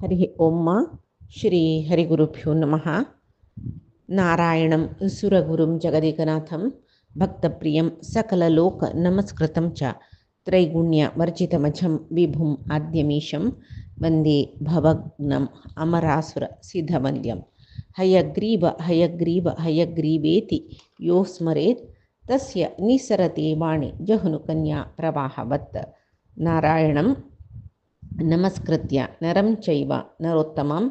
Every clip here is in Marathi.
हरि ओम श्री हरिगुरुभ्यो नमः। नारायणं सुरगुरुं जगदेकनाथं भक्तप्रियं सकललोक नमस्कृतं च त्रैगुण्यवर्जितमजं विभुम् आद्यमीशं वन्दे भवग्नम् अमरासुरसिद्धवन्द्यं हयग्रीव हयग्रीव हयग्रीवेति यो स्मरेत् तस्य निसरते वाणी जहुनुकन्या प्रवाहवत्। नारायणं नमस्कृत्य नरं चैव नरोत्तमं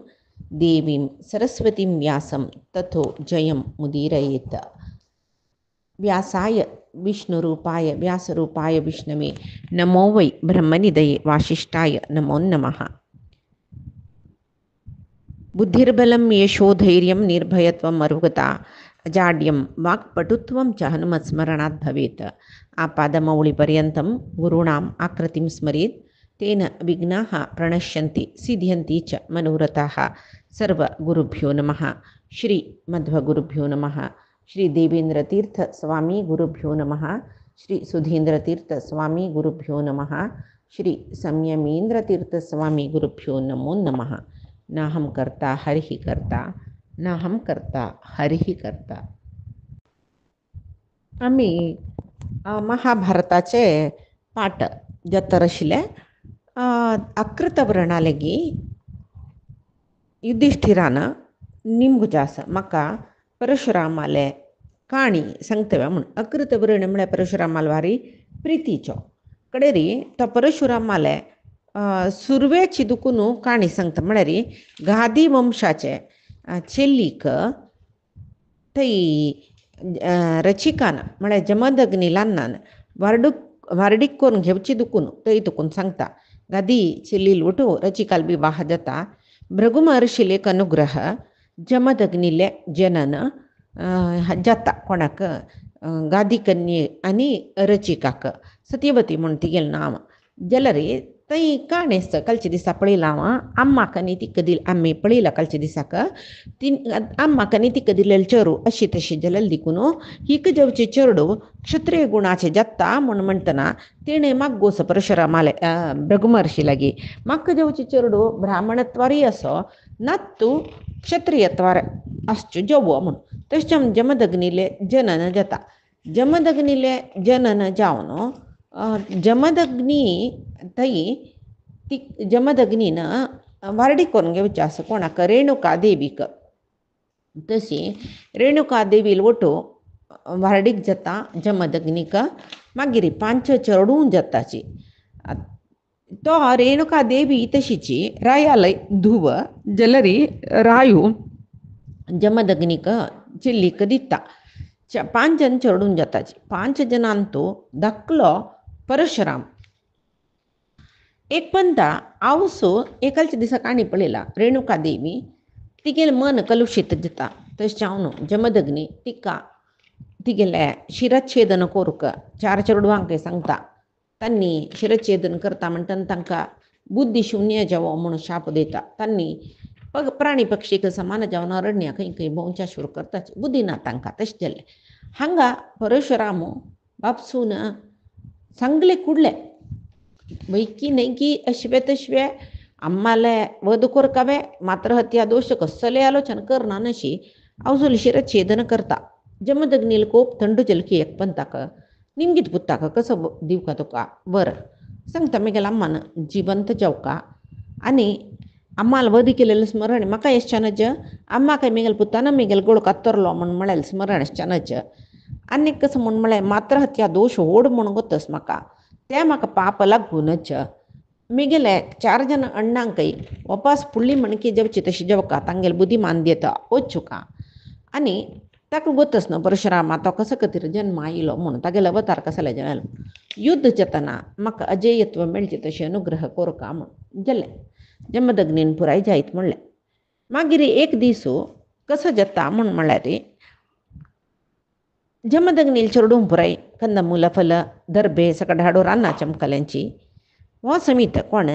देवीं सरस्वतीं व्यासं ततो जयं मुदीरयेत्। व्यासाय विष्णुरूपाय व्यासरूपाय विष्णवे नमो वै ब्रह्मनिधये वासिष्ठाय नमो नमः। बुद्धिर्बलं यशोधैर्यं निर्भयत्वम् अरुगता अजाड्यं वाक्पटुत्वं च हनुमत्स्मरणात् भवेत्। आपादमौलिपर्यन्तं गुरूणाम् आकृतिं स्मरेत् तेन विघ्नाः प्रणश्यन्ति सिद्ध्यन्ति च मनोरथाः। सर्वगुरुभ्यो नमः। श्री मध्वगुरुभ्यो नमः। श्री देवेंद्रतीर्थ स्वामी गुरुभ्यो नमः। श्री सुधींद्रतीर्थ स्वामी गुरुभ्यो नमः। श्री संयमेंद्रतीर्थ स्वामी गुरुभ्यो नमो नमः। नाहं कर्ता हरिः कर्ता नाहं कर्ता हरिः कर्ता। आम्ही महाभारताचे पाठ जतर आशिल्ले अकृत वर्णालेगी युधिष्ठिरान निमगुजा आसा म्हाका परशुरामाले काणी सांगतव्या म्हूण. अकृत वर्ण म्हळ्यार परशुरामाल वारी प्रितीचो कडेन री तो परशुरामाले सुरवेची दुखून काणी सांगता म्हळ्यार गादी वंशाचे चेल्लीक थंय रचिकान म्हळ्यार जमदग्नी लान्नान वारडीक करून घेवची दुखून थंय तुकून सांगता. गादी चेल्लील वटू रचिकाल विवाह जाता. भृगु महर्षील एक अनुग्रह जमदग्नीले जनन जाता कोणाक गादी कन्ये आनी रचिकाक सत्यवती म्हूण तिगेलें नांव. जाल्यार थंय काणी आसता. कालचे दिसा पळयलां हांव अम्माक आनी तिका दिल आमी पळयलां कालचे दिसाक ती अम्माक आनी तिका दिलेले चेडू अशी तशी जाल्यार देखून हिक जेवचे चेडू क्षत्रिय गुणाचे जाता म्हूण म्हणटना तिणें मागोस परशुरामाले भृगु महर्षी लागी म्हाका जेवचे चेडू ब्राह्मणत्वारी असो ना तूं क्षत्रियत्वार आसच्यो जेवो म्हूण. तशें जमदग्नीले जनन जाता. जमदग्नीले जनन जावन जमदग्नी थंय ती जमदग्नीन वारडी करून घेवचें आसा कोणाक रेणुका देवीक. तशी रेणुका देवील वटू वारडीक जाता जमदग्नीक. मागीर 5 चेडूं जाताची. तो रेणुका देवी तशीची रायालय धुव जाल्यार रायू जमदग्नीक चिल्लीक दिता. 5 जन चेडूं जाताची. 5 जनांतू धाकलो परशुराम. एक पंता आवसो एकालच्या दिसा काणी पळयला रेणुका देवी तिगेलें मन कलुशीत जाता. तशें हांव न्हू जमदग्नी तिका तिगेलें शिरच्छेदन करूंक 4 चेडवांक सांगता. तांणी शिरच्छेदन करता म्हणटना तांकां बुद्धी शुन्य जावो म्हणून शाप दिता. तांणी प्राणी पक्षीक समान जावन अरण्या खंय खंय भोंवच्या सुरू करताच. बुद्धी ना तांकां. तशें जालें हांगा परशुराम बापसून सांगले कुडले वैकी नैकी अश्वे तश्वे अम्माले वध कोरकावे मात्र हत्या दोष कसले आलोचन करना नशी आवजुल शिरच्छेदन करता. जमदग्नील कोप थंड जलकी एक पंताक निमगीत पुत्ताक कसो दिवका तुका वर सांगता. मेगेल अम्मान जिवंत जावका आनी अम्माल वध केलेलं स्मरण म्हाका येसच्यानच अम्मा काय मेगेल पुत्तान मेगेल गोड कातरलो म्हूण म्हळें स्मरण येसच्यानच. आनी कसं म्हूण म्हळें मात्र हत्या दोश ओड म्हूण गोतस म्हाका तें म्हाका पाप लागूनच. मेगेले 4 जन अण्णांकय वपास फुडली म्हणकी जेवची तशी जेवका तांगेल बुद्धीमान दिता ओचुका. आनी ताका गोतस न्हू परशुरामा तो कसो खातीर जन्म आयलो म्हणून तागेलो अवतार कसले जालो. युद्ध जातना म्हाका अजयत्व मेळचें तशें अनुग्रह कोरका म्हूण जालें. जमदग्नीन पुराय जायत म्हणलें. मागीर एक दीस कसो जाता म्हूण म्हळ्यार जमदग्नील चेडूं पुराय कंदमूल फल दर्भे सकट हाडून रानां चमकल्यांची हो समीत कोण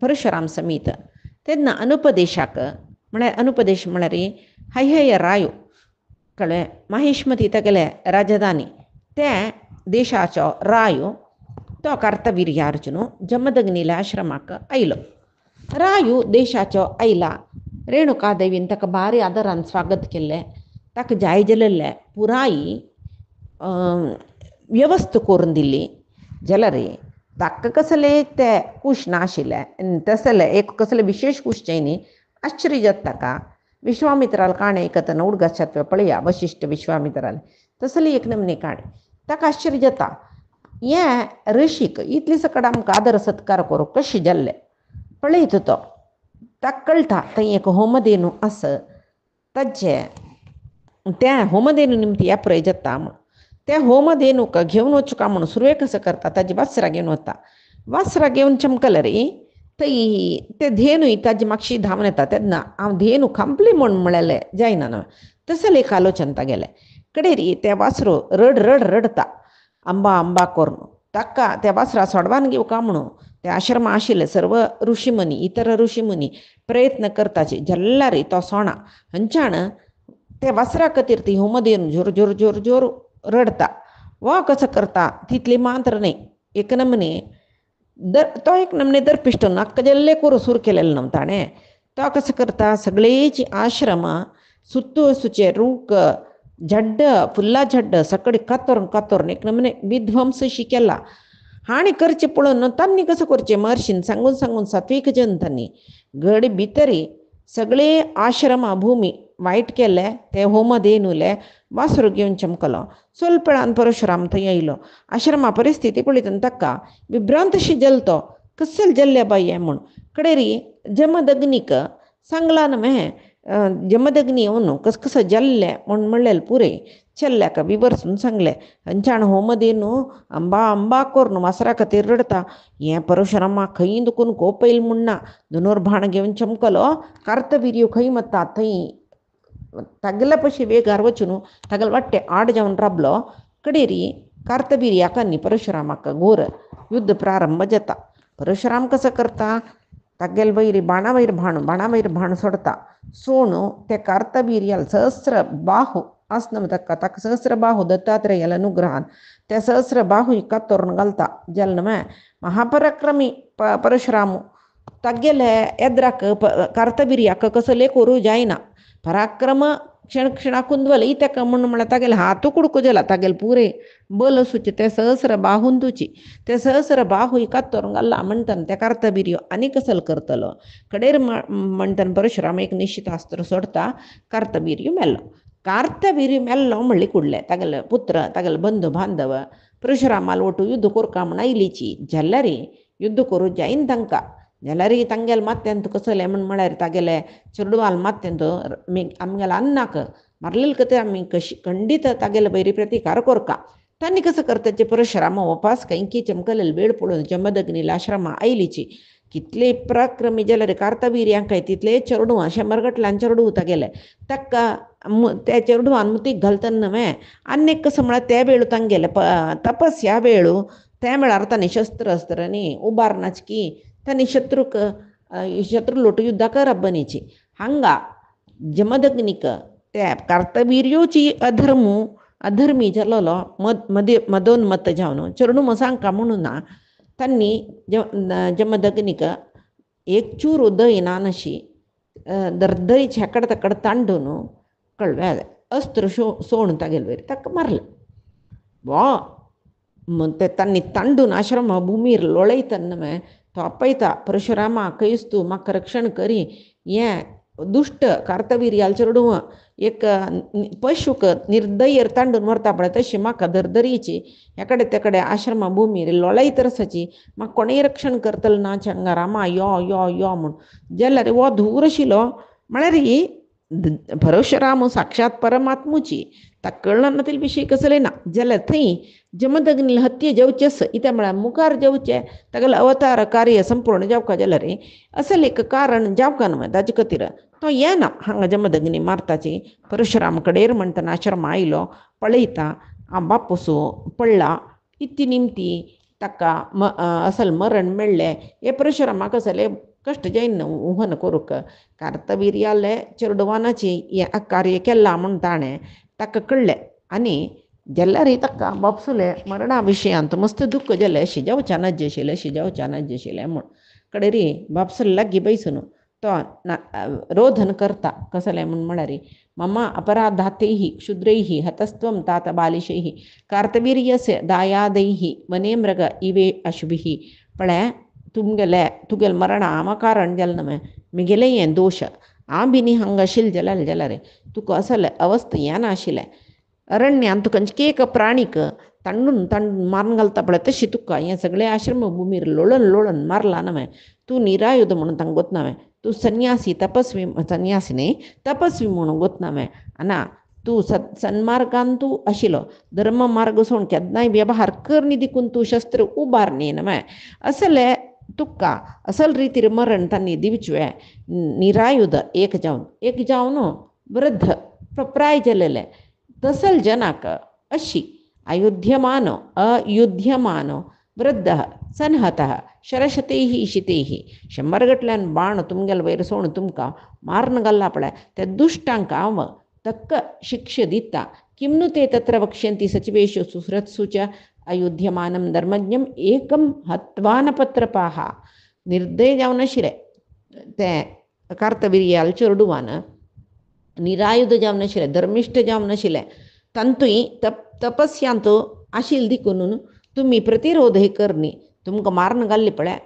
परशुराम समीत. तेन्ना अनुपदेशाक म्हळ्यार अनुपदेश म्हळ्यार हय रायो कळ्ळें महेश्मती तागेले राजधानी ते देशाचो रायो तो कार्तवीर्यार्जुन जमदग्नील्या आश्रमाक आयलो. रायू देशाच्यो आयला रेणुका देवीन ताका भारी आदरान स्वागत केल्लें ताका जाय जाल्ले पुराई व्यवस्था करून दिल्ली जाल्यार ताका कसले ते खूश नाशिल्ले तसले एक कसले विशेष खूशचे न्ही आश्चर्य जाता ताका विश्वामित्राल काणे ऐकतना उडगाशात पळया वशिश्ट विश्वामित्राल तसली एक नमने काणे ताका आश्चर्य जाता हें ऋषीक इतली सकट आमकां आदर सत्कार करूंक कशें जाल्ले पळयत तो ताका कळटा थंय एक होमधेनू आसा ताचे त्या होमधेनू निमती येपरय जाता म्हण त्या होमधेनूक घेवन वचूका म्हणून सुरवे कसं करता ताजी वासरां घेवन वता वासरां घेवन चमकले रे थंय ते धेनूय ताजी मागशी धांवन येता तेन्ना हांव धेनू खांपली म्हूण म्हळेलें जायना न्हय तसलें एक आलोचन तागेलें कडेरी ते वासरो रड रड रडता आंबा आंबा करून ताका त्या वासरा सोडवान घेवका म्हणून ते आश्रमा आशिल्ले सर्व ऋषीमुनी इतर ऋषीमुनी प्रयत्न करताचे जाल्यार तो सोणा हंचाण ते वासरा खातीर ती होमधेनू जोर जोर जोर जोर रडता वा कसं करता तितली मात्र न्ही एक नमने तो एक नमने दरपिश्टो नाक्क जल्ले करू सुरू केलेलें न्हू ताणें तो कसं करता सगळींची आश्रमां सुत्तू सुचे रूख झड्ड फुल्ला झड्ड सकडी कातोरून एक नमने विध्वंसशी केला हाणी करचें पळोवन तांणी कसं करचें महर्शीन सांगून सांगून सात्वीक जन तांणी घडी भितरी सगळे आश्रमा भूमी वायट केले ते होमधेनूले वासरू घेवन चमकलो स्वल्प वेळान परशुराम थंय येयलो आश्रमा परिस्थिती पळयतना ताका विभ्रांतशी जल्लो कसल जल्ले बाई हें म्हूण कडेरी जमदग्नीक सांगला न्हय जमदग्नी येवन कसं जल्लें म्हूण म्हणलें पुरे चल्ल्याक विवरसून सांगलें हंचाण होमधेनू आंबा आंबा करून वासरा खातीर रडता हें परशुरामा खंय दुखून कोपयल म्हूण ना धनुर्बाण घेवन चमकलो कार्तवीर्य खंय मत्ता थंय तागेल्या पशी वेगार वचून तागेले वाट्टे आड जावन राबलो कडेरी कार्तवीर्याकांनी परशुरामाक घोर युद्ध प्रारंभ जाता परशुराम कसं करता तागेले वयर बाणा वयर भाण सोडता सोण ते कार्तवीर्याल सहस्र बाहू आसनम ताका सहस्र बाहू दत्तात्रेयाल अनुग्रहान त्या सहस्र बाहू कातोरून घालता जल्म महापराक्रमी परशुराम तागेले एद्राक कार्तवीर्याक कसले करूं जायना पराक्रम क्षण कुंदवली ताका म्हळ्यार तागेले हातू कुडको जाला तागेले पुरे बल सुचे ते सहस्र बाहून तुची ते सहस्र बाहू कातोरून घालला म्हणटन त्या कार्तवीर्य आनी कसल करतलो कडेर म्हणटन परशुराम एक निश्चित अस्त्र सोडता कार्तवीर्य मेल्लो म्हणली कुडले तागेले पुत्र तागेले बंधू बांधव परशुरामाल ओटू युद्ध कोरका म्हण आयलीची जाल्यार युद्ध करूं जायना तांकां जाल्यार तांगेले मात्यांत कसले म्हळ्यार तागेले चेडवाल मात्यांत आमगेले अन्नाक मारलेले कथे आमी कशी खंडीत तागेले बैरी प्रतिकार कोरका तांणी कसं करताचे परशुराम वपास कैंकी चमकलेले वेळ पळोवन जमदग्नीला आश्रमा आयलीची कितले पराक्रमी जाल्यार कार्तवीर्यांकाय तितले चेडवां 100 चेडूं तागेले ताका त्या चेडवान मुतीक घालतना न्हय आनीक कसं म्हळ्यार त्या वेळू तांगेले तपस्या वेळू त्या वेळार तांणी शस्त्र अस्त्रांनी उबारनाच की तांणी शत्रू लोट युद्धा करप बनीची हांगा जमदग्नीक त्या कार्तवीर्योची अधर्मी जालोलो मदोन्मत्त जावन चेडूं मसांका म्हणून ना तांणी जमदग्नीक एक चूर दय नानशी दर्दरी छेकड तकड तांडून कळव्या अस्त्र सोण तागेले वयर ताका मारलें वा ते तांणी तांडून आश्रमा भुमीर लोळयतना तो आपयता परशुरामा खंयच तूं म्हाका रक्षण करी हें दुश्ट कार्तवीर्याल चेडूं एक पशुक निर्दयर तांडून व्हरता पळय तशी म्हाका दरदरीची एकडे तेकडे आश्रमा भुमीर लोळयत रसाची म्हाका कोणेंय रक्षण करतलो ना चंगा रामा यो यो यो म्हूण जाल्यार हो धूर आशिल्लो म्हळ्यार ही परशुराम साक्षात परमात्मुची ताका कळना ना ते विशीं कसलें ना जाल्यार थंय जमदग्नी हत्ये जेवचेस इत्या म्हळ्यार मुखार जेवचे तागेले अवतार कार्य संपूर्ण जावका जाल्यार असल एक कारण जावका न्हय ताजे खातीर तो येना हांगा जमदग्नी मारताची परशुराम कडेर म्हणटना आश्रमा आयलो पळयता बापूसो पडला इतली निमती ताका असल मरण मेळ्ळें हे परशुरामाक असले कश्ट जायना उहन करूंक कार्तवीर्याले चेडवानाची हें कार्य केलां म्हूण ताणें ताका कळ्ळें आनी जाल्यार ताका बापसुले मरणा विशयांत मस्त दुख्ख जालें अशें जावचें नाशिल्लें म्हूण कडेरी बापसल लागी बैसून तो रोधन करता कसले म्हण म्हळ्यारी मम अपराधातैः क्षुद्रैः हतस्त्वं तात बालिशैः कार्तवीर्यस्य दायादैः वने मृग इवे अशुभिः पळे तुगेल मरण आम कारण जल नमे मिगेले ये दोष आ बिनी हंग आशिल जलाल जलारे तुका असले अवस्था येन आशिले अरण्यान तुका एक प्राणीक तंडून मारून घालता पळय तशी तुका हे सगळे आश्रम भूमीर लोळन लोळन मारला नवे तू निरायुध म्हणून तांकां गोतनावे तू संन्यासी तपस्वी संन्यासी न्ही तपस्वी म्हणून गोतनावे आना तू सन्मार्गान तू आशिलो धर्म मार्ग सोडून केन्नाय व्यवहार करनी देखून तू शस्त्र उबारनी नवे असले तुका असल रीतीर मरण तांणी दिवचे निरायुध एक जावन वृद्ध प्राय जालेले तसल जनाक अशी अयुध्यमानो वृद्ध सन्हतः शरशतैः शितैः 100 गटल्यान बाण तुमगेल वयर सोडून तुमकां मारून घाल्ला पळय त्या दुश्टांक हांव तक्क शिक्षा दिता किं नु ते तत्र वक्ष्यन्ति सचिवेषु सुहृत्सु च अयुध्यमानं धर्मज्ञम एकं हत्वानपत्रपाः निर्दय जावन आशिल्ले ते कार्तवीर्याल चेडूवान निरायुध जावन आशिल्ले धर्मिश्ठ जावन आशिल्ले तंतुय तपस्यांत आशिल देखून तुम्ही प्रतिरोध हे करनी तुमकां मारून घाल्ली पळय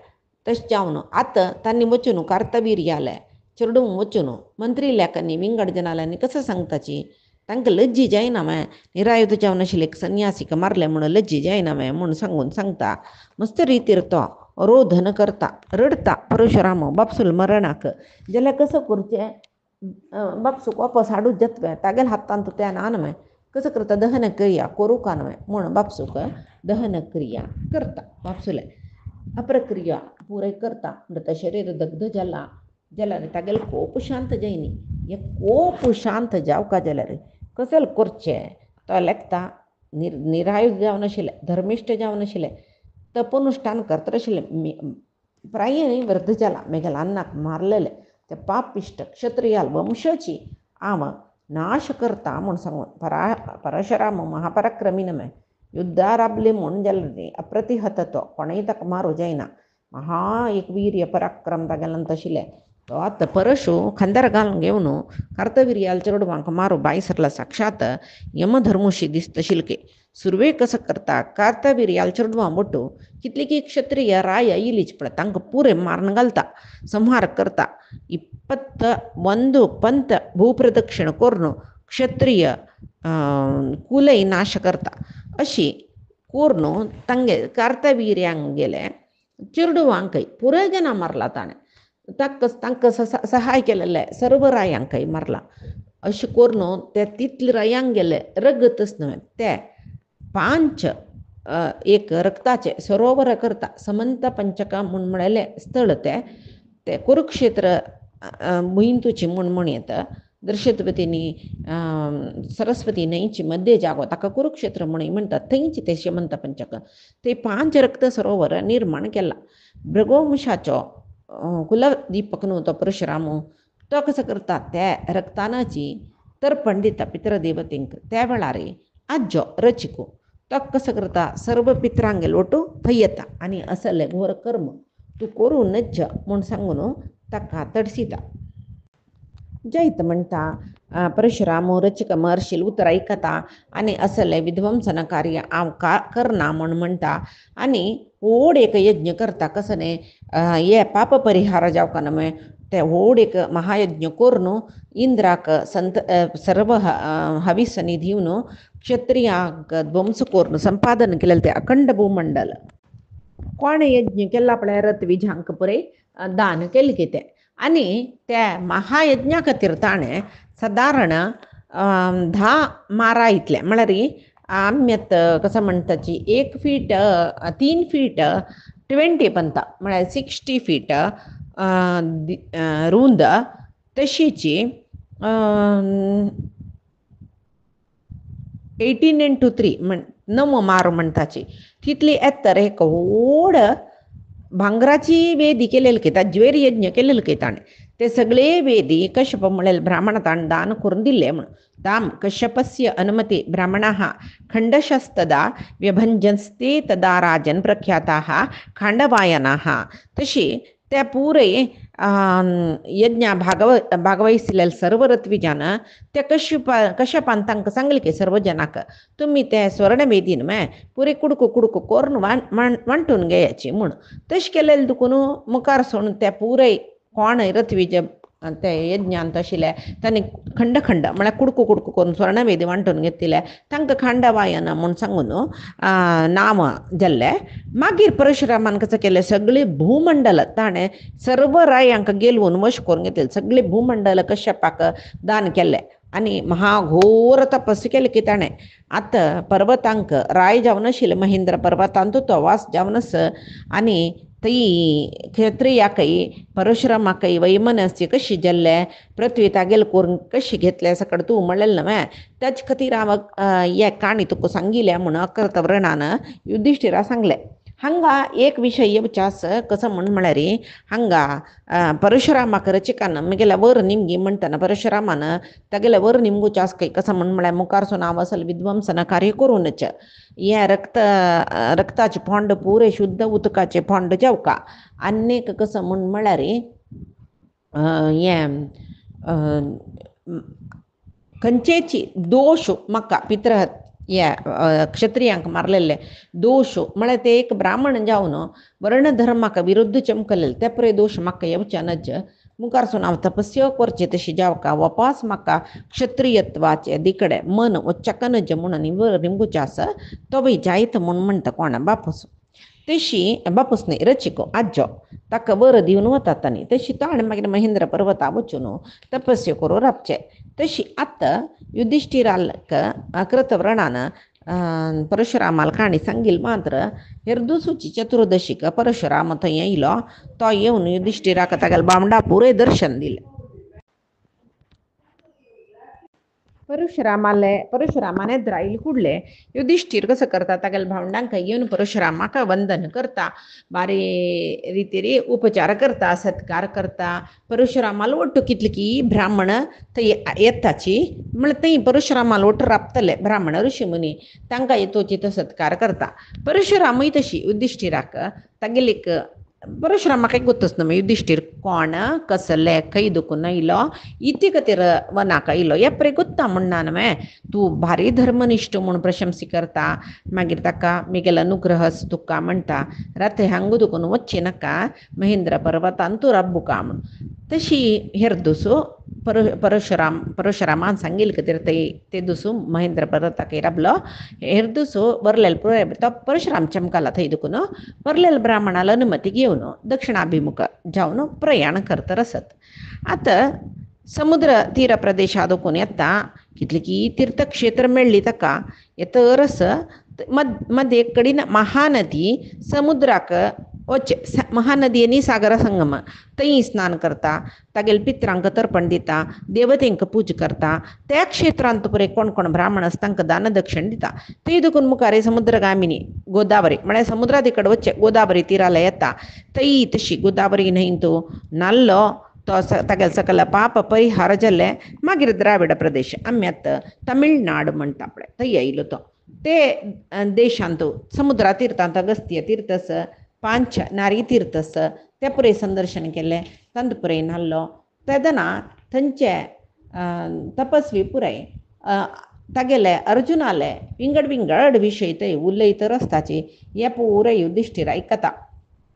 तशें जावन आतां तांणी वचून कार्तवीर्याले चेडूं वचून मंत्री लेखांनी विंगड जनाल्यांनी कसं सांगताची तांकां लज्जी जायना माय निरायुध जावन आशिल्ले एक संन्यासीक मारले म्हणून लज्जी जायना माय म्हणून सांगता मस्त रितीर तो रोधन करता रडता परशुराम बापसूल मरणाक जाल्यार कसं करचें बापसूक वापस हाडूच जातवे तागेल हातांत त्या ना माय कसं करता दहन क्रिया करूं का न्हय म्हूण बापसूक दहन क्रिया करता बापसूले अप्रक्रिया पुराय करता मृत शरीर दग्ध जाला जाल्यार तागेले खूब शांत जायनी हे खूब शांत जावका जाल्यार कशें करचें तो लेखता निरायुध जावन आशिल्ले धर्मिश्ठ जावन आशिल्ले तपोनुश्ठान करता आशिल्ले प्राय वृद्ध जाला मेघेल अन्नाक मारलेले ते पापिश्ट क्षत्रियाल वंशाची हांव नाश करता म्हूण सांगून परशुराम महापराक्रमी नमे युद्धा राबले म्हूण जाल्यार अप्रतिहत तो कोणेय ताका मारूं जायना महा एक वीर्य पराक्रम तागेलेंत आशिल्लें तो आतां परशु खांदार घालून घेवन कार्तवीर्याल चेडवांक मारूं भायर सरला साक्षात यमधर्मुशी दिसतशिल्के सुरवे कसं करता कार्तवीर्याल चेडवां बोटू कितली की क्षत्रिय राय इलीच पळय तांकां पुरे मारून घालता संहार करता 21 पंत भूप्रदक्षिण करून क्षत्रिय कुलय नाश करता अशी करून तांगे कार्तवीर्यांक गेले चेडवांकय पुराय जनां मारला ताणें तांकां सहाय केलेले सर्व रायांकय मारला अशें करून ते तितले रायांक गेले रगतच न्हय ते 5 एक रक्ताचे सरोवर करता समंत पंचका म्हूण म्हळेले स्थळ ते कुरुक्षेत्र मुहिंतूची म्हूण म्हणयत दर्शतवतीनी सरस्वती न्हंयची मध्य जागो ताका कुरुक्षेत्र म्हणटात थंयची ते समंत पंचक ते 5 रक्त सरोवर निर्माण केला भृगुवंशाचो कुलदीपक न्हू तो परशुराम तो कसो करता त्या रक्तानाची तर्पण दिता पितृदेवतेंक त्या वेळार आज्जो रचिको तो कसो करता सर्व पित्रांगेल वटू थंय येता आनी असले घोर कर्म तूं करून नज्ज म्हूण सांगून ताका तडसिता जैत म्हणटा परशुराम रचक महर्शील उतर आयकता आनी असले विध्वंसन कार्य हांव करना म्हूण म्हणटा आनी व्हड एक यज्ञ करता कसो न्ही हे पाप परिहार जावका न्हय ते व्हड एक महायज्ञ करून इंद्राक सर्व हविसनी दिवन क्षत्रियांक ध्वंस करून संपादन केलेलें ते अखंड भूमंडल कोणे यज्ञ केला पळय रथविजांक पुरे दान केलें कितें आनी त्या महायज्ञा खातीर ताणें सादारण 10 मारा इतले म्हळ्यार आम्यत कसं म्हणटाची 1 फीट 3 फीट 20 पंता म्हळ्यार 60 फीट रुंद तशीची 18x3 9 मार म्हणटाची तितली एत्तर एक व्हड भांगराची वेदी केलेली की ताजेर यज्ञ केलेलं की ताणें ते सगळे वेदी कश्यप म्हणलेले ब्राह्मण ताणें दान करून दिले म्हण ताम कश्यपस्य अनुमती ब्राह्मणाः खंडशस्तदा व्यभंजन्स्ते तदा राजन प्रख्याताः खांडवायनाः तशी त्या पुरे यज्ञा भागवहिसलेल्या सर्व रत्विजान त्या कश्यपान तांकां सांगले की सर्व जनाक तुम्ही त्या स्वर्णवेदीन पुरे कुडको कुडको कोरून वांटून घेयाची म्हूण तशें केलेले दुखून मुखार सोडून त्या पुरे कोण रत्विज ते यज्ञांत आशिल्ले तांणी खंड खंड म्हळ्यार कुडको कुडको करून स्वर्णवेदी वांटून घेतिल्ले तांकां खांडवायन म्हूण सांगून नांव जाल्लें मागीर परशुरामान कशें केलें सगळी भूमंडल ताणें सर्व रायांक गेलवून वश करून घेतले सगळी भूमंडल कश्यपाक दान केलें आनी महाघोर तपस्या केली की ताणें आतां पर्वतांक राय जावन आशिल्ले महेंद्र पर्वतांतूच तो वास जावनस आनी ती क्षत्रियाकय परशुरामाकय वैमनस्य कशी जाल्ले पृथ्वी तागेल करून कशी घेतले सकड तूं म्हणलेलें न्हय त्याच खातीर हांव हे काणी तुका सांगिल्ल्या म्हूण अकृतवर्णान युधिष्ठिरा सांगलें हांगा एक विशय विचास कसं म्हळ्यार हांगा परशुरामाक रचिकान म्हगेल्या वर निमगी म्हणटना परशुरामान तागेले वर निमगुचास काही कसं म्हळ्यार मुखारसून हांव असल विध्वंसन कार्य करूनच हे रक्ताचे फोंड पुरे शुद्ध उदकाचे फोंड जावका आनीक कसं म्हळ्यार हें खंयचेची दोश म्हाका पित्र या क्षत्रियांक मारलेले दोश म्हळ्यार ते एक ब्राह्मण जावन वर्णधर्माक विरुद्ध चमकलेले ते पळय दोश म्हाका येवच्यानच मुखारसून हांव तपस्या करचें तशी जावका वपास म्हाका क्षत्रियत्वाचे दिकडे मन उच्चकनज म्हणून निमगुचे आसा तोय जायत म्हूण म्हणटा कोणा बापूस तशी बापूस न्ही रचिको आज्जो ताका वर दिवन वतात आनी तशी ताणें मागीर महेंद्र पर्वता वचून तपस्या करून रावचें तशी आतां युधिष्ठिराक कृतवर्णान परशुरामाल काणी सांगिल मात्र हिरदुसूची चतुर्दशीक परशुराम थंय येयलो तो येवन युधिष्ठिराक तागेल्या बामणा पुरे दर्शन दिलें परशुरामाने द्राईल कुडले युधिष्ठिर कसं करता तागेल्या भावंडांक येवन परशुरामाक वंदन करता बारी रितीरी उपचार करता सत्कार करता परशुरामाल ओट्टू कितले की ब्राह्मण थंय येताची म्हळ्यार थंय परशुरामाल ओट्ट राबतले ब्राह्मण ऋषी मुनी तांकां येतोची तो सत्कार करता परशुरामूय तशी युधिष्ठिराक तागेली परशुरामाक गोतच न्हय युधिष्ठिर कोण कसले खंय दुखून येयलो इती खातीर वनाक येयलो हे पळय गोत्ता म्हणना न्हय तूं भारी धर्मनिश्ठ म्हूण प्रशंसी करता मागीर ताका म्हगेलो अनुग्रह तुका म्हणटा रात्री हांगा दुखून वच्ची नाका महेंद्र पर्वतान तूं राबुका म्हूण तशी हेर दुसू परशुरामान सांगिल्ले खातीर ते दुसू महेंद्र पर्वताक राबलो हेर दुसू बरलेल पुराय तो परशुराम चमकाला थंय दुखून बरलेल ब्राह्मणाला अनुमती घेवन दक्षिणाभिमुख जावन प्रयाण करता आसत आतां समुद्र तीर प्रदेशा दुखून येता कितली की तीर्थक्षेत्र मेळ्ळी ताका येतरस मध्य कडेन महानदी समुद्राक वच्चे महानदी आनी सागर संगम थंय स्नान करता तागेल्या पित्रांक तर्पण दिता देवतेंक पूज करता त्या क्षेत्रांत पळय कोण कोण ब्राह्मण आसा तांकां दान दक्षिण दिता थंय देखून मुखार समुद्रगामिनी गोदावरी म्हळ्यार समुद्रादी कडेन वच्चे गोदावरी तीराला येता थंय तशी गोदावरी न्हंयतू नाल्लो तो तागेले सकल पाप परिहार जाल्ले मागीर द्राविड प्रदेश आमी आतां तमिळनाड म्हणटा पळय थंय येयलो तो ते देशांत समुद्रा तीर्थांत अगस्त्य तीर्थस पांच नारी तीर्थस ते पुरे संदर्शन केलें तांत पुरे नाल्लो तेदना थंयचे तपस्वी पुराय तागेले अर्जुनाले विंगड विशय थंय उलयत आसताची हे पुरे युधिष्ठिर आयकता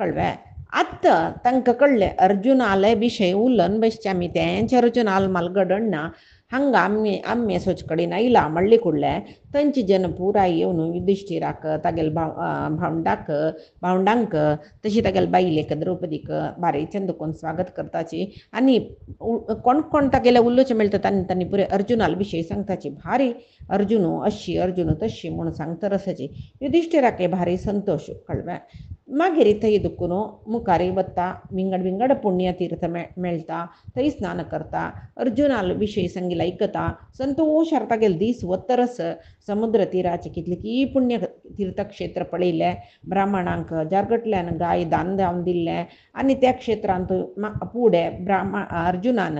कळ्ळें आतां तांकां कळ्ळें अर्जुनाले विशय उलन बसचे आमी तेंचे अर्जुनाल मालगडण ना हांगा आम्ही सोच कडेन आयला म्हणले कुडले थंयची जन पुराय येवन युधिष्ठिराक तागेल भावंडांक तशी तागेल बायलेक द्रौपदीक बारेच्यान दुखून स्वागत करताची आनी कोण कोण तागेले उलोवचें मेळटा तांणी पुरे अर्जुनाल विशय सांगताची भारी अर्जुनू अशी अर्जुनू तशी म्हूण सांगता आसाची युधिष्ठिराक भारी संतोष कळ्ळें मागीर थंय दुखून मुखारी वता विंगड पुण्य तीर्थ मेळटा थंय स्नान करता अर्जुनाल विशय सांगिल्लो आयकता संतोशार तागेले दीस वतरस समुद्र तीराचे कितले की पुण्य तीर्थक्षेत्र पळयले ब्राह्मणांक जारगटल्यान गाय दान जावन दिल्ले आनी त्या क्षेत्रांत फुडें अर्जुनान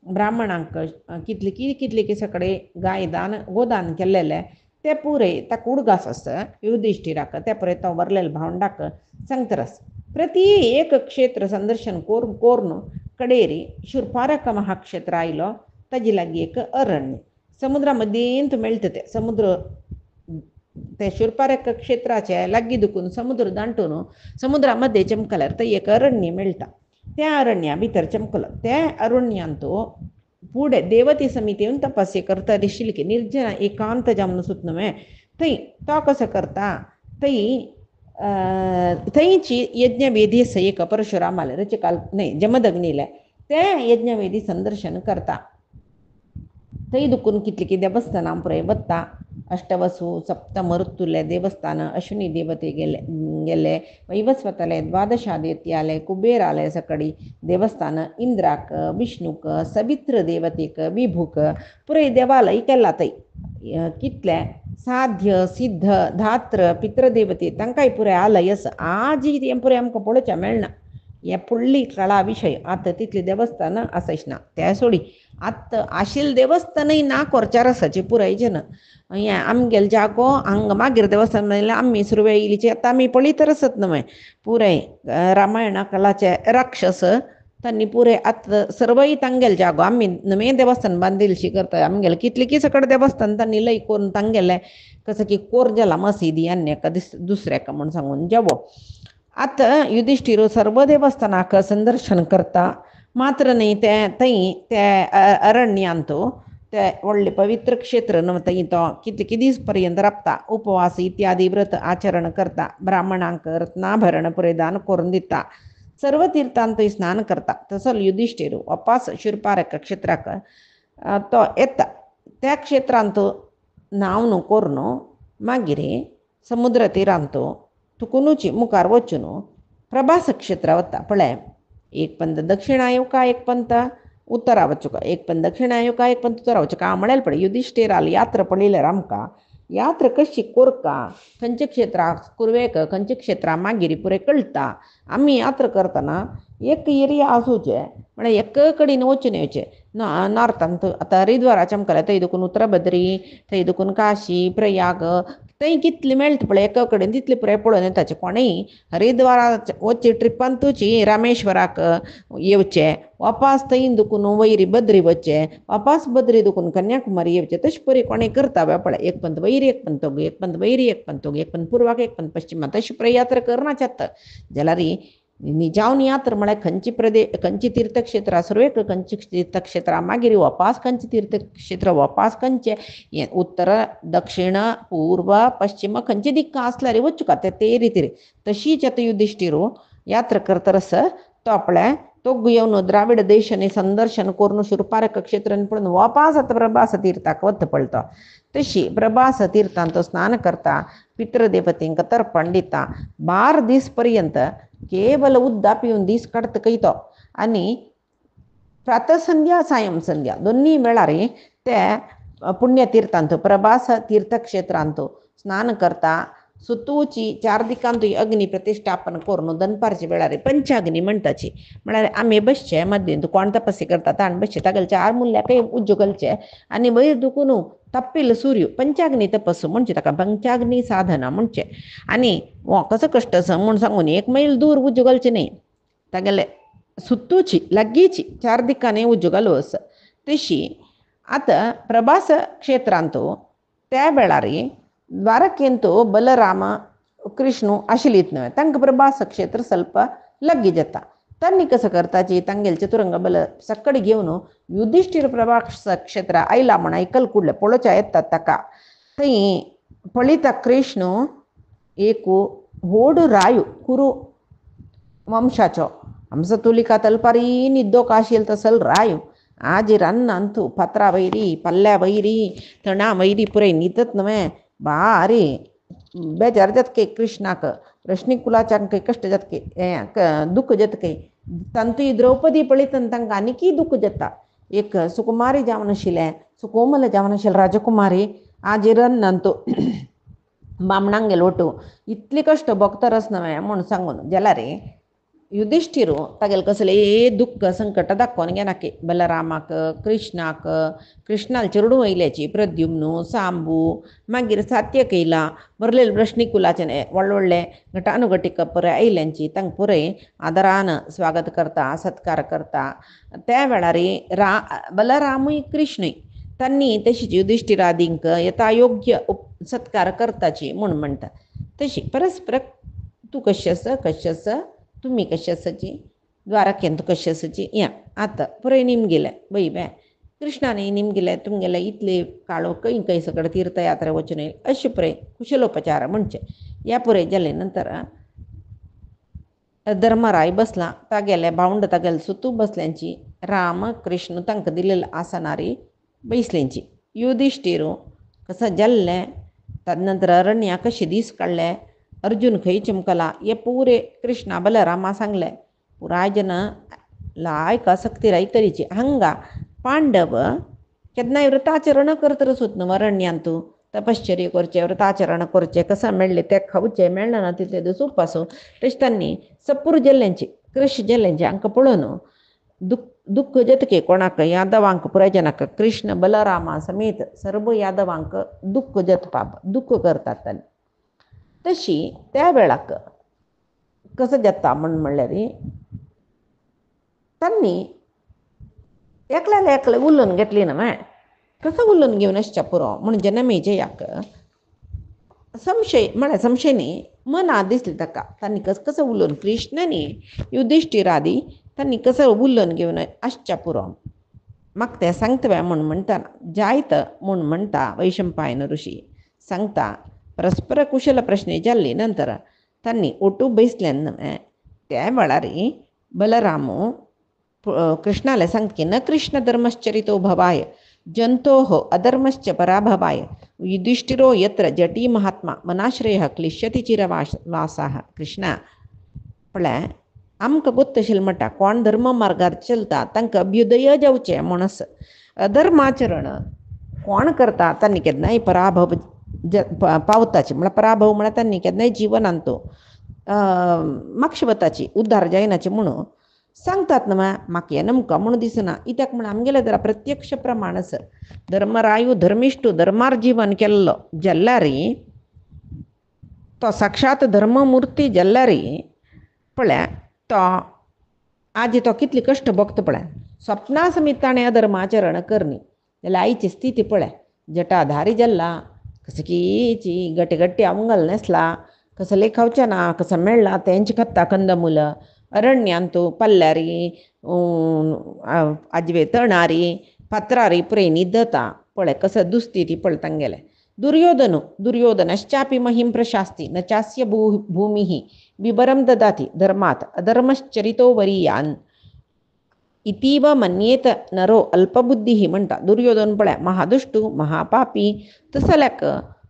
ब्राह्मणांक कितले की सकडे गाय दान गोदान केल्लेले ते पुरे ताका उडगास आसा युधिष्ठिराक ते पुरे तो वरलेले भावंडाक सांगता आसा प्रति एक क्षेत्र संदर्शन कोरून कडेरी शूर्पारक महाक्षेत्र आयलो ताजे लागीं एक अरण्य समुद्रामदींत मेळटा तें समुद्र ते शूर्पारक क्षेत्राचे लागीं दुखून समुद्र दांटून समुद्रा मध्य चमकल्यार थंय एक अरण्य मेळटा. त्या अरण्या भितर चमकलो त्या अरण्यान फुडें देवती समिती येवन तपस्या करता दिशिल्ली की निर्जन एकांत जावन सुतनवे थंय तो कसो करता थंय थंयची यज्ञवेदी एक परशुरामाले रचकाल न्हय जमदग्नीले ते यज्ञवेदी संदर्शन करता. थंय दुखून कितली की देवस्थानां पुराय वता. अष्टवसु सप्त मरुत्तुले देवस्थान अश्विनी देवते गेले वैवस्वतले द्वादशादित्याले कुबेराले सकडी देवस्थान इंद्राक विष्णुक सवित्र देवतेक विभूक पुराय देवालय केला. थंय कितले साध्य सिद्ध धात्र पितृदेवते तांकांय पुराय आलय आसा. आज हें पुराय आमकां पळोवचें मेळना. हे फुडली कळा विशय आतां तितली देवस्थान आसाच ना. त्या सोडी आतां आशिल्ले देवस्थानय ना कोरचार आसाची पुरायचे ना. हें आमगेलो जागो हांगा मागीर देवस्थान म्हणल्यार आमी सुरवे इलीचे आतां आमी पळयत आसत न्हय पुराय रामायणा काळाचे राक्षस तांणी पुराय आतां सर्वय तांगेलो जागो आमी नवे देवस्थान बांदिलशी करता. आमगेले कितले की सकट देवस्थान तांणी लय करून तांगेले कसं की कोरजला मसिदी आनी एका दुसऱ्याक म्हूण सांगून जेवो. आतां युधिष्ठीर सर्व देवस्थानाक संदर्शन करता. मात्र न्ही ते थंय ते अरण्यांत ते व्हडले पवित्र क्षेत्र न्हू थंय तो कितले की दीस पर्यंत राबता. उपवास इत्यादी व्रत आचरण करता. ब्राह्मणांक रत्नाभरण परिधान करून दिता. सर्व तीर्थांत थंय स्नान करता. तसो युधिष्ठीर वापस शूर्पारक क्षेत्राक तो येता. त्या क्षेत्रांत न्हांवन करून मागीर समुद्र तीरांत तुकुनूच मुखार वचून प्रभास क्षेत्र वता. पळय एक पंथ दक्षिणा येवका एक पंथ उत्तरा वचूका एक पंथ दक्षिणा येवका एक पंथ उत्तरा वचूका हांव म्हळ्यार पळय युधिष्ठिराल यात्रा पळयल्यार आमकां यात्रा कशी कोरका खंयच्या क्षेत्राक कुरवेक खंयच्या क्षेत्राक मागीर पुराय कळटा. आमी यात्रा करतना एक एरिया आसूचे म्हळ्यार एक कडेन वचून येवचें. नॉर्थांत आतां हरिद्वाराचें आमकां थंय दुखून उत्तरभद्री थंय दुखून काशी प्रयाग थंय कितले मेळटा पळय एका कडेन तितले पुराय पळोवन येताचे. कोणेय हरिद्वारा वचचे ट्रिपान तुची रामेश्वराक येवचें वापस थंय दुखून वयरी बद्री वचचें वापस बद्री दुखून कन्याकुमारी येवचें तशें परी कोणें करता पळय. एक पंथ वयरी एक पंथ एक पंथ वयरी एक पंथ एक पंथ पुर्वाक एक पंथ पश्चिमाक तशी पुराय यात्रा करनाचें जाल्यार निजावन यात्रा म्हळ्यार खंयची तीर्थक्षेत्रां सर्वेक खंयची तीर्थक्षेत्रां मागीर वापस खंयची तीर्थक्षेत्र वापस खंयचे उत्तर दक्षिण पूर्व पश्चिम खंयची दिक्कां आसल्यार वचूका ते रितीर. तशीच आतां युधिष्ठीर यात्रा करतरस तो आपल्या तो येवन द्राविड देशांनी संदर्शन करून शूर्पारक क्षेत्रांत पळोवन वापस आतां प्रभास तीर्थाक वता पळतो. तशी प्रभास तीर्थांत स्नान करता. पितृदेवतेंक तर्पण दिता. 12 दीस पर्यंत केवल उदक पिवन दीस काडता खंय तो. आनी प्रातसंध्या सायं संध्या दोन्ही वेळार ते पुण्यतीर्थांत प्रभास तीर्थक्षेत्रांत स्नान करता. सुतूची 4 दिकांत अग्नी प्रतिश्ठापन करून दनपारचे वेळार पंचाग्नी म्हणटाची म्हळ्यार आमी बसचे मध्येंत कोण तपस्या करता ताण बसचे तागेले 4 मुल्याकय उज्जो घालचे आनी वयर दुखून तप्पिल सूर्य पंचाग्नी तपस्सू म्हणचे ताका पंचाग्नी साधना म्हणचे. आनी कसो कश्ट म्हूण सांगून 1 मैल दूर उज्जो घालचे न्ही तागेले सुतूची लागींची 4 दिकांनी उज्जो घालूं आसा. तशी आतां प्रभास क्षेत्रांत त्या वेळार द्वारकेंत बलराम कृष्ण आशिल्लीत न्हय तांकां प्रभास क्षेत्र ಸ್ವಲ್ಪ लागीं जाता. तांणी कसं करताची तांगेले चतुरंग बल सकड घेवन युधिष्ठीर प्रभास क्षेत्र आयला म्हण आयकल कुडले पळोवच्या येतात ताका. थंय पळयता कृष्ण एक व्हड रायो कुरू वंशाचो हंसतुलिका तलपारी निद्दोक आशिल्लो तसल रायो आजीर अन्नंतू पत्रा वैरी पल्ल्या वैरी तणा वैरी पुराय न्हिदत न्हय भारी बेजार जातके कृष्णाक रश्मी कुलाच्यांक कश्ट जातके दुख जातके. तांतूय द्रौपदी पळयतना तांकां आनीकय दुख जाता. एक सुकुमारी जावन आशिल्लें सुकोमल जावन आशिल्लें राजकुमारी आजिरन्नंतू बामणांक गेलो वटू इतली कश्ट भोगता न्हय म्हूण सांगून जाल्यार युधिष्ठिरू तागेल कसले दुःख संकट दाखोवन घेनाके बलरामाक कृष्णाक कृष्णाल चेडूं वयल्याची प्रद्युम्नू सांबू मागीर सात्य केला बरलेल वृश्णिकुलाचे व्हडले व्हडले गटानुगटीक पुरे आयल्यांची तांकां पुरे आदरान स्वागत करता सत्कार करता त्या वेळार बलरामूय कृष्णय तांणी तशीच युधिष्ठिरादींक यथायोग्य सत्कार करताची म्हूण म्हणटा तशी परस्पर तूं कशी आसा तुम्ही कशी आसाची द्वारकेंत कशी आसाची या आतां पुरे निमगेले बई बे कृष्णाने निमगेले तुमगेले इतले काळो खंय सकड तीर्थयात्रे वचून येयले अशें पुरे कुशलोपचार म्हणचे या पुरे जाले नंतर धर्मराय बसला तागेले भावंड तागेले सुतू बसल्यांची राम कृष्ण तांकां दिलेले आसनारी बैसल्यांची युधिष्ठिरू कसं जाल्लें तदनंतर अरण्या कशे दीस काडले अर्जुन खंय चिमकला हे पुरे कृष्णा बलरामा सांगले पुराय जन लायका सक्तीराय तरेची हांगा पांडव केन्नाय व्रताचरण करतरच वच न्हू अरण्यांतू तपश्चर्य करचे व्रताचरण करचे कसं मेळ्ळे ते खावचे मेळना ना तितले दीस उपासू तशें तांणी सपूर जेल्ल्यांची कृष्ण जेल्ल्यांची हांकां पळोवन दुःख जतके कोणाक यादवांक पुराय जनाक कृष्ण बलरामा समेत सर्व यादवांक दुःख जतपाप दुःख करतात तांणी तशी त्या वेळाक कसं जाता म्हणल्यार तांणी एकल्याला एकले उलोवन घेतली ना कसं उलोवन घेवन आसच्या पुरो म्हण जनमेजयाक संशय म्हळ्यार संशय न्ही मनां दिसली ताका तांणी कसं उलोवन कृष्णांनी युधिष्ठिरादी तांणी कसं उलोवन घेवन आसच्या पुरो म्हाका तें सांगता म्हूण म्हणटाना जायत म्हूण म्हणटा वैशंपायन ऋषी सांगता परस्पर कुशल प्रश्ने जाल्ली नंतर तांणी ओटू बैसल्यान त्या वेळार बलरामू कृष्णाले सांगता की न कृष्ण धर्मश्चरितो भवाय जंतोः अधर्मश्च पराभवाय युधिष्ठिरो यत्र जटी महात्मा मनाश्रयः क्लिश्यति चिरवासाः कृष्णा म्हळ्यार आमकां गोत्त आशिल्लें म्हणटा कोण धर्म मार्गार चलता तांकां अभ्युदय जावचें म्हणस अधर्माचरण कोण करता तांणी केन्नाय पराभव पावताची म्हळ्यार पराभव म्हळ्यार तांणी केन्नाय जिवनांत तो माक्षवताची उद्धार जायनाची म्हणून सांगतात न्हय म्हाका हें नमकां म्हणून दिसना कित्याक म्हण आमगेले जरा प्रत्यक्ष प्रमाण आसा धर्मरायू धर्मिश्टू धर्मार जिवन केल्लो जाल्यार तो साक्षात धर्ममुर्ती जाल्यार पळय तो आज तो कितली कश्ट भोगता पळय स्वप्ना समीत ताणें अधर्माचरण करनी जाल्यार आयची स्थिती पळय जटाधारी जाल्ला कसं कीची गट्टे गट्टे अंगल नेसला कसं लेखावचें ना कसं मेळ्ळा तेंची खत्ता कंदमुलं अरण्यांतू पल्ल्यारी आजवे तणारी पात्रारी पुरे न्हिदता पळय कसं दुस्थिती पळय तांगेले दुर्योधनश्चापि महिं प्रशास्ति न चास्य भूमिः विबरं ददाति धर्मात् अधर्मश्चरितो वरीयान् इतीव मन्येत नरो अल्पबुद्धीः म्हणटा दुर्योधन पळय महादुष्टू महापापी तसल्याक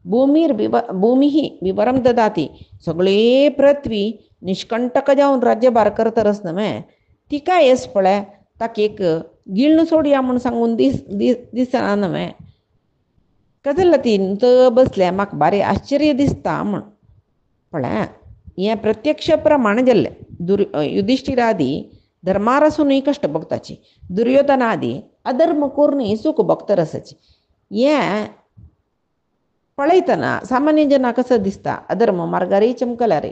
भूमीः विवरम ददाती सगळे पृथ्वी निष्कंटक जावन राज्यभार करतरच न्हय ती काय येस पळय ताका एक गिळण सोडया म्हूण सांगून दिसना न्हय कजल्ला ती बसल्या म्हाका बारी आश्चर्य दिसता म्हण पळय हें प्रत्यक्ष प्रमाण जाल्लें युधिष्ठिरादी धर्मार आसूनय कश्ट भोगताची दुर्योधनादी अधर्म करूनय सूख भोगतर आसाची हें पळयतना सामान्य जना कसं दिसता अधर्म मार्गारी चमकल्यार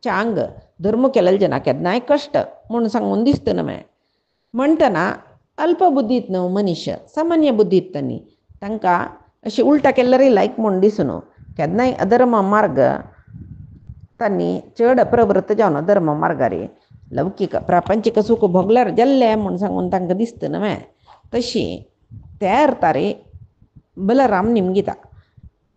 चांग धर्म केलेले जना केन्नाय कश्ट म्हूण सांगून दिसता न्हय म्हणटना अल्पबुद्धीत न्हू मनीस सामान्य बुद्धीत न्ही तांकां अशें उलटा केल्यार लायक म्हूण दिसून केन्नाय अधर्म मार्ग तांणी चड प्रवृत्त जावन अधर्म मार्गारी लौकीक प्रापंचीक सूख भोगल्यार जाल्लें म्हूण सांगून तांकां दिसता न्हय तशी त्या अर्थार बलराम निमगिता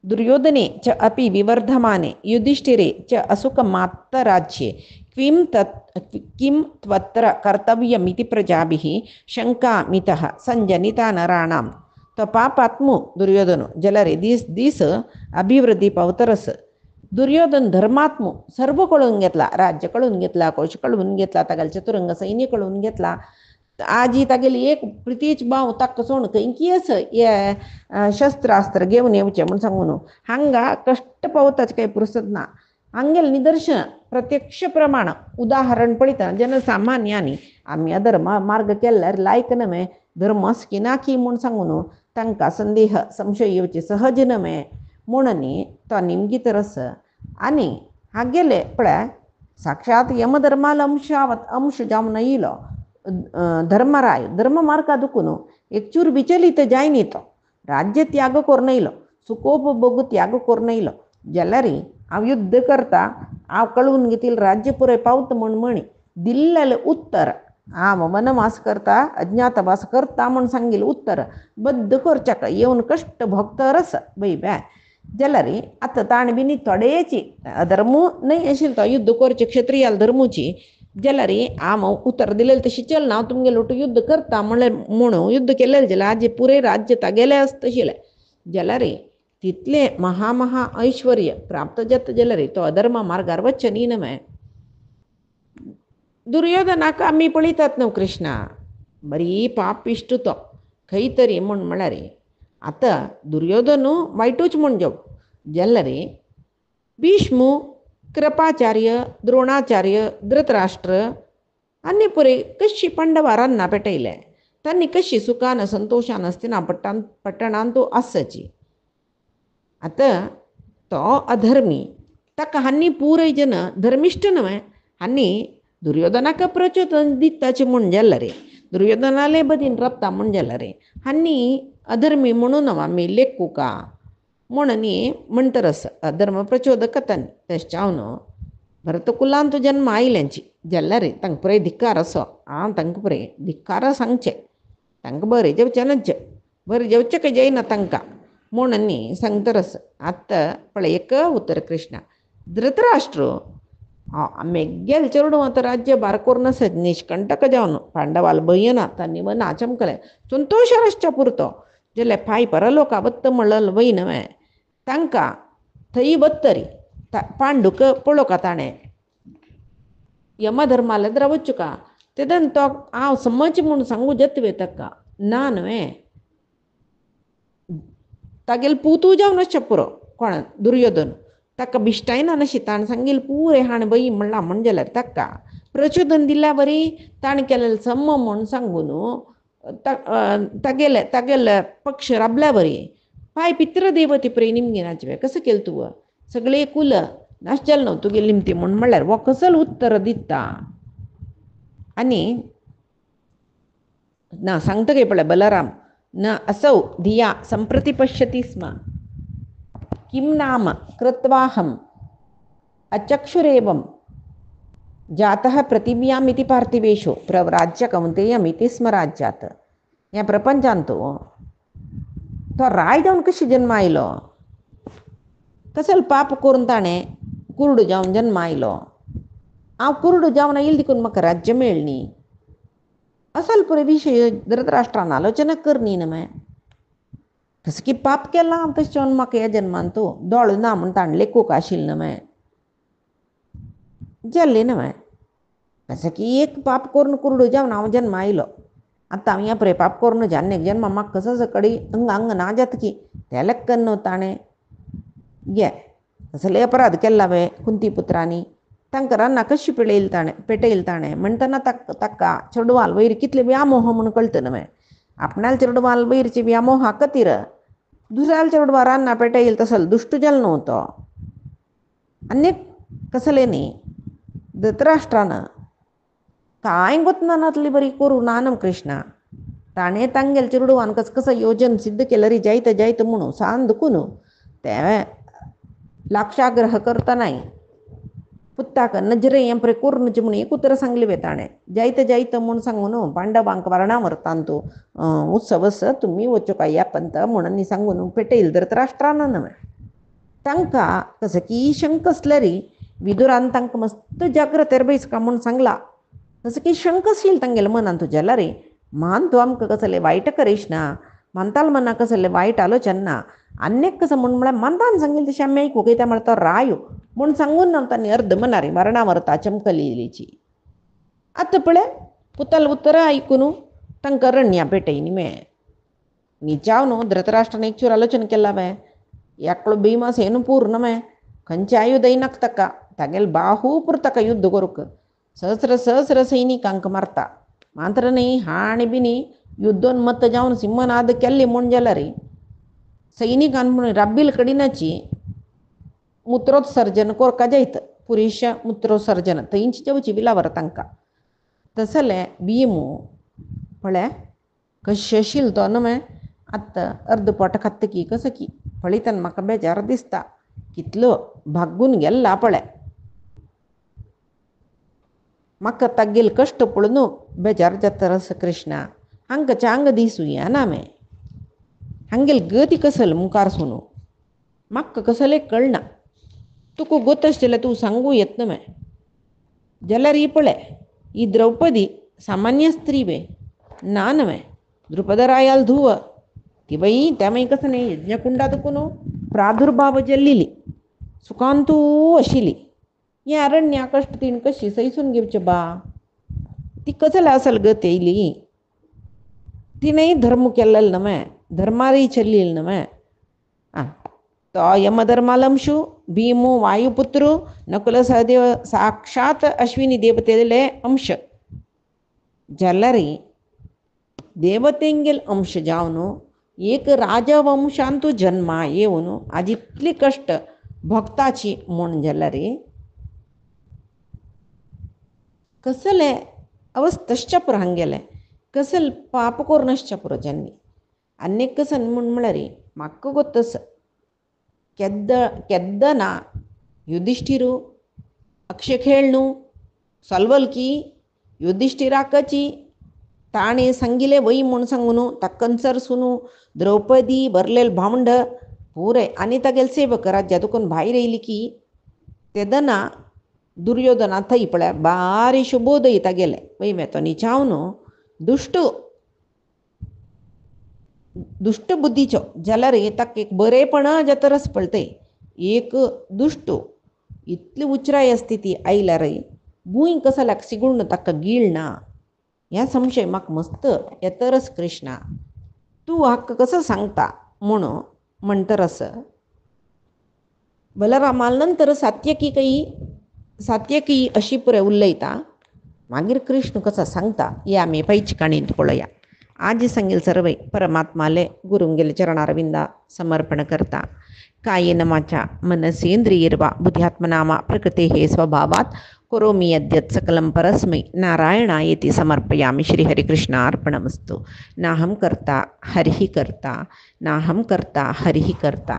दुर्योधने च अपि विवर्धमाने युधिष्ठिरे च असुखमात्तराज्ये किं त्वत्र कर्तव्यमिति प्रजाभिः शङ्कामितः संजनिता नराणां तो पापात्मू दुर्योधन जलरे दीस अभिवृद्धी पावतरस दुर्योधन धर्मात्मू सर्व कळून घेतला राज्य कळून घेतला कोश कळून घेतला तागेले चतुरंग सैन्य कळून घेतला आजी तागेली एक प्रितीच भाव ताका सोण खंयची हे शस्त्रास्त्र घेवन येवचें म्हूण सांगून हांगा कश्ट पावताचें काही पुरसत ना हांगेलें निदर्शन प्रत्यक्ष प्रमाण उदाहरण पळयता जनसामान्यांनी आमी अधर्म मार्ग केल्यार लायक नवे धर्म स्किनाकी म्हूण सांगून तांकां संदेह संशय येवचे सहज नवे म्हणून तो निमगीत रस आनी हागेले पळय साक्षात यमधर्माला अंश जावन येयलो धर्मराय धर्म मार्गा दुखून एक चूर विचलित जायन तो राज्य त्याग करून येयलो सुखोपभोग त्याग करून येयलो जाल्यार हांव युद्ध करता हांव कळून घेतील राज्य पुरे पावता म्हणी दिल्लेलें उत्तर हांव वनवास करता अज्ञातवास करता म्हूण सांगिल्लें उत्तर बद्द करच्याक येवन कश्ट भोगता रस बैब्या जाल्यार आतां ताणें बी थोडेची धर्मू न्हय आशिल्लो तो युद्ध करचे क्षत्रियाल धर्मूची जाल्यार हांव उतर दिलेलें तशें चल हांव तुमगेलो युद्ध करता म्हणून युद्ध केलेलें जाल्यार आजे पुरे राज्य तागेलें आसता आशिल्लें जाल्यार तितलें महा ऐश्वर्य प्राप्त जाता जाल्यार तो अधर्म मार्गार वच्चे न्ही नवे दुर्योधनाक आमी पळयतात न्हू कृष्णा बरी पापिश्ट तो खंय तरी म्हळ्यार आतां दुर्योधनू वायटूच म्हूण जाल्यार भीष्म कृपाचार्य द्रोणाचार्य धृतराष्ट्र आनी पुरे कशी पांडवारांना पेटयले तांणी कशी सुखान संतोशान आसतना पट्टणान तूं आसची आतां तो अधर्मी ताका हांनी पुरय जन धर्मिश्ट न्हय हांनी दुर्योधनाक प्रचोदन दिताचें म्हूण जाल्यार दुर्योधनाले बदीन रबता म्हूण जाल्यार हांनी अधर्मी म्हणून आमी लेखू का म्हणून म्हणटा रस अधर्म प्रचोदक तांणी तेच्यावन भरतकुलांत जन्म आयल्यांची जाल्यार तांकां पुरे धिक्कार असो हांव तांकां पुरे धिक्कार सांगचें तांकां बरें जेवचें नज बरें जेवचें जायना तांकां म्हणून सांगता रस आतां पळय एक उत्तर कृष्णा धृतराष्ट्र मेग्गेल चेडूं आतां राज्य भार करून आसत निश्कंटक जावन पांडवाल भयना तांणी मना चमकलें संतोश आसच्या पुरतो जाल्यार पांय परलोका वत्त म्हणलें वय नवें तांकां थंय वत्तरी पांडूक पळोवका ताणें यमधर्माला द्रवच्चो का तेदन तो हांव समज म्हूण सांगू जतवे ताका ना न्हय तागेले पुतू जावन आसचे पुरो कोण दुर्योधन ताका बिश्टायना अशी ताणें सांगिल्लें पुरे हाण बई म्हणला म्हण जाल्यार ताका प्रचोदन दिल्या बरी ताणें केलेलें सम म्हूण सांगून तागेले पक्ष राबल्या बरी पांय पित्र देवती प्रे निमगिनाचे कसं केलें तुवें सगळे कुल नाश जालें न्हू तुगेली निमती म्हूण म्हणल्यार वो कसल उत्तर दिता आनी ना सांगता गे पळय बलराम न असौ धिया सम्प्रति पश्यति स्म किं नाम कृत्वाहम् अचक्षुरेवं जातः प्रतिज्ञामिति पार्थिवेषु प्रव्राज्य कौन्तेयमिति स्म राज्यात ह्या प्रपंचांत तो राय जावन कशी जन्म आयलो कसल पाप करून ताणें कुरुड जावन जन्म आयलो हांव कुरुड जावन येयले देखून म्हाका राज्य मेळ्ळी असल पुरे विशय धृतराष्ट्रान आलोचना कर न्ही नमे कसं की पाप केलां हांव तशें जावन म्हाका ह्या जन्मान तूं दोळ ना म्हूण ताणें लेखूक आशिल्लें नमे जाल्लें नवे कसं की एक पाप करून कुरुड जावन हांव जन्म आयलो आतां हांव ह्या पुरे पाप करून जान्नेक जन्म म्हाका कसो सकडी अंग ना जाता की त्या लेक्कन न्हू ताणें घे कसले अपराध केला वे कुंती पुत्रांनी तांकां रान्नां कशी पेटयली ताणें म्हणटना ताका चेडवाल वयर कितले व्यामोह म्हूण कळटा न्हय आपणाल चेडवाल वयरचे व्यामोहा खातीर दुसऱ्याल चेडवा रान्नां पेटयली तसल दुश्ट जाल न्हू तो आनीक कसलें न्ही धृतराष्ट्रान कांय गोतना नातली बरी करूं ना न्हू कृष्णा ताणें तांगेले चेडवान कसं योजन सिद्ध केलें रे जायत म्हणून सांद दुखून ते लाक्षाग्रह करतनाय पुत्ताक नजरे हें पळय करूनचें म्हणून एक उतर सांगलें वे ताणें जायत म्हूण सांगून पांडवांक वर्णावर्तांत उत्सवस तुमी वच्चो काय ह्या पंत म्हणून सांगून पेटयली धृतराष्ट्रान न्हय तांकां कसं की शंक असल्यार विदुरान तांकां मस्त जाग्रतेर बैसका म्हूण सांगला कसं की शंक आशिल्लें तांगेल्या मनांत जाल्यार मान तूं आमकां कसलें वायट करीश ना मनताल मना कसलें वायट आलोचन ना अन्यक कसं म्हूण म्हळ्यार मनतान सांगिल्लें तशें आमी आयकूं कित्याक म्हळ्यार तो रायो म्हूण सांगून तांणी अर्द मनारी वर्णावर्ता चमकलेलीची आतां पळय पुतल उतरां आयकून तांकां रण्या पेटयली मे न्हिचाव न्हू धृतराष्ट्रान एकचूर आलोचन केला वे एकलो भीम असें पूर्ण मे खंयचे आयुध येनाक ताका तागेल बाहू पुरतका युद्ध करूक सहस्र सहस्र सैनिकांक मारता मात्र नाही हाणी बिनी युद्धोन मत जाऊन सिंहनाद केल्ले म्हूण जाल्यार रे सैनिकान म्हणून राब्बील कडिनाची मूत्रोत्सर्जन कोरका जायत पुरुष मूत्रोत्सर्जन थंयच जेवची बिलावर तांकां तसले भीमू पळय कशें आशिल्लो तो न्हय आतां अर्दपोट खातकी कसो की पळयतना म्हाका बेजार दिसता कितलो भागून गेल्ला पळय म्हाका तागेल कश्ट पळोवन बेजार जाता रस कृष्णा हांकां चांग दिसूया ना मे हांगेल गती कसल मुखार सुनू म्हाका कसले कळना तुका गोत आसलें तूं सांगू येत न्हय जाल्यार ही पळय ही द्रौपदी सामान्य स्त्री बे ना न्हय द्रुपदरायाल धुव ती बाई त्यामुळे कसं नाही यज्ञकुंडात न्हू प्रादुर्भाव जल्लिली सुकांतू आशिल्ली हें अरण्या कश्ट तीन कशी सैसून घेवचें बा ती कसले आसल गत येयली तिणेंय धर्म केल्लो न्हय धर्मारय चल्लेली न्हय तो यमधर्मालंशु भीमू वायुपुत्रु नकुल सहदेव साक्षात अश्विनी देवतेले अंश जाल्यार देवतेंगेल अंश जावन एक राजवंशांतू जन्मा येवन आज इतली कश्ट भक्ताची म्हूण जाल्यार कसले अवस्थश्च पुरो हांगेले कसल पाप कोरनश्च पुरो जन्मी आनी कसन म्हूण म्हळ्यार म्हाका गोतस केद्दना युधिष्ठिरू अक्षय खेळणू सलवल्की युधिष्ठिराकची ताणे सांगिले वय म्हूण सांगून तक्कनसर सुनू द्रौपदी बरलेल भावंड पुरे आनी तागेल सेवक राज्यातून भायर येयली की तेदना दुर्योधना थंय पळय बारी शुभोदय तागेले वय मेतो न्हिचावन दुष्ट बुद्धीचो जाल्यार ताका एक बरेपण जतरस पळते एक दुष्ट इतली उच्राय स्थिती आयल्यार भूंय कसल्याक सिगूण ताका गिळना ह्या संशय म्हाका मस्त येतरस कृष्णा तूं हाका कसो सांगता म्हूण म्हणटरस बलरामाल नंतर सात्यकी अशी पुरे उलयता मागीर कृष्ण कसो सांगता हे आमी पयची काणयेंत पळोवया आज सांगेल सर्व परमात्माले गुरुंगेले चरणारविंदा समर्पण करता कायेन वाचा मनसेंद्रियर्वा बुद्ध्यात्मनामा प्रकृते स्वभावात् करोमि यद्यत् सकलं परस्मै नारायणायेति समर्पयामि श्रीहरिकृष्णार्पणमस्तु नाहं कर्ता हरिः कर्ता नाहं कर्ता हरिः कर्ता।